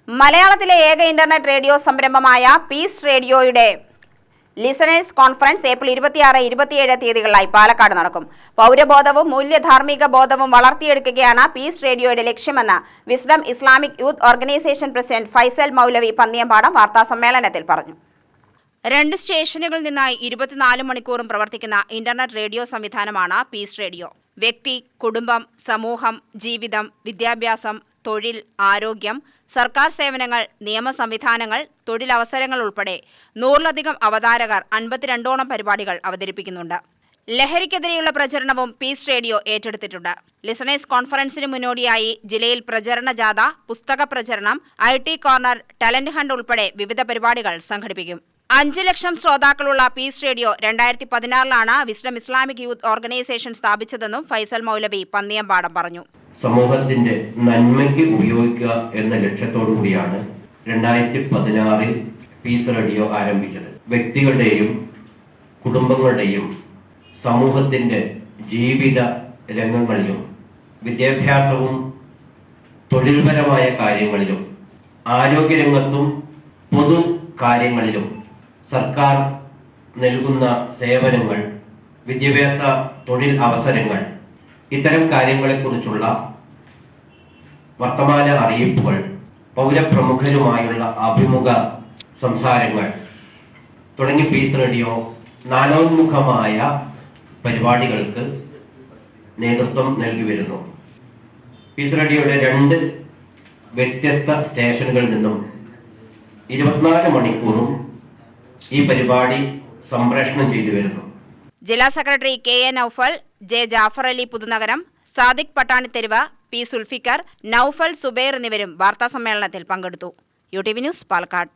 മലയാളത്തിലെ ഏക internet radio സംരംഭമായ പീസ് റേഡിയോയുടെ ലിസണേഴ്സ് കോൺഫറൻസ് ഏപ്രിൽ 26-27 തീയതികളിലായി പാലക്കാട് നടക്കും. പൗരബോധവും മൂല്യധാർമ്മിക ബോധവും വളർത്തിയെടുക്കുകയാണ് പീസ് റേഡിയോയുടെ ലക്ഷ്യമെന്ന് Wisdom Islamic Youth Organisation president Faisal Maulavi Panniyampadam വാർത്താസമ്മേളനത്തിൽ പറഞ്ഞു. 2 സ്റ്റേഷനുകളിൽ നിന്നായി 24 മണിക്കൂറും പ്രവർത്തിക്കുന്ന ഇന്റർനെറ്റ് റേഡിയോ സംവിധാനമാണ് പീസ് റേഡിയോ. വ്യക്തി, കുടുംബം, സമൂഹം, ജീവിതം, വിദ്യാഭ്യാസം, തൊഴിൽ, ആരോഗ്യം, സർക്കാർ സേവനങ്ങൾ, നിയമ സംവിധാനങ്ങൾ, തൊഴിലവസരങ്ങൾ ഉൾപ്പെടെ 100-ലധികം അവതാരകർ 52ഓളം പരിപാടികൾ അവതരിപ്പിക്കുന്നുണ്ട്. ലഹരിക്കെതിരെയുള്ള പ്രചരണവും പീസ് റേഡിയോ ഏറ്റെടുത്തിട്ടുണ്ട്. ലിസണേഴ്സ് കോൺഫറൻസിന് മുന്നോടിയായി ജില്ലയിൽ പ്രചരണ ജാഥ, പുസ്തക പ്രചരണം, IT കോർണർ, ടാലന്റ് ഹണ്ട് ഉൾപ്പെടെ വിവിധ പരിപാടികൾ സംഘടിപ്പിക്കും. 5 ലക്ഷം ശ്രോതാക്കളുള്ള പീസ് റേഡിയോ 2016-ലാണ് വിസ്ഡം ഇസ്ലാമിക് യൂത്ത് ഓർഗനൈസേഷൻ സ്ഥാപിച്ചതെന്നും ഫൈസൽ മൗലവി പന്നിയമ്പാടം പറഞ്ഞു. സമൂഹത്തിന്റെ നന്മയ്ക്ക് ഉപയോഗിക്കുക എന്ന ലക്ഷ്യത്തോടു കൂടിയാണ് 2016-ൽ പീസ് റേഡിയോ ആരംഭിച്ചത്. വ്യക്തികളുടെയും കുടുംബങ്ങളുടെയും സമൂഹത്തിന്റെ ജീവിത രംഗങ്ങളിലും വിദ്യാഭ്യാസവും തൊഴിൽപരമായ കാര്യങ്ങളിലും ആരോഗ്യരംഗത്തും പൊതു കാര്യങ്ങളിലും സർക്കാർ നൽകുന്ന സേവനങ്ങൾ, വിദ്യാഭ്യാസ തൊഴിൽ അവസരങ്ങൾ, ഇത്തരം കാര്യങ്ങളെക്കുറിച്ചുള്ള വർത്തമാന അറിയിപ്പുകൾ, പൗരപ്രമുഖരുമായുള്ള അഭിമുഖ സംസാരങ്ങൾ തുടങ്ങി പീസ് റേഡിയോ നാനോന്മുഖമായ പരിപാടികൾക്ക് നേതൃത്വം നൽകി വരുന്നു. പീസ് റേഡിയോയുടെ 2 വ്യത്യസ്ത സ്റ്റേഷനുകളിൽ നിന്നും 24 മണിക്കൂറും ഈ പരിപാടി സംപ്രേഷണം ചെയ്തു വരുന്നു. ജില്ലാ secretary KA Naufal, J Jafar Ali Puthunagaram, Sadiq Pattanitheruvu, P Sulfiqar, Naufal Zubair എന്നിവരും വാർത്താസമ്മേളനത്തിൽ പങ്കെടുത്തു. UTV news, Palakkad.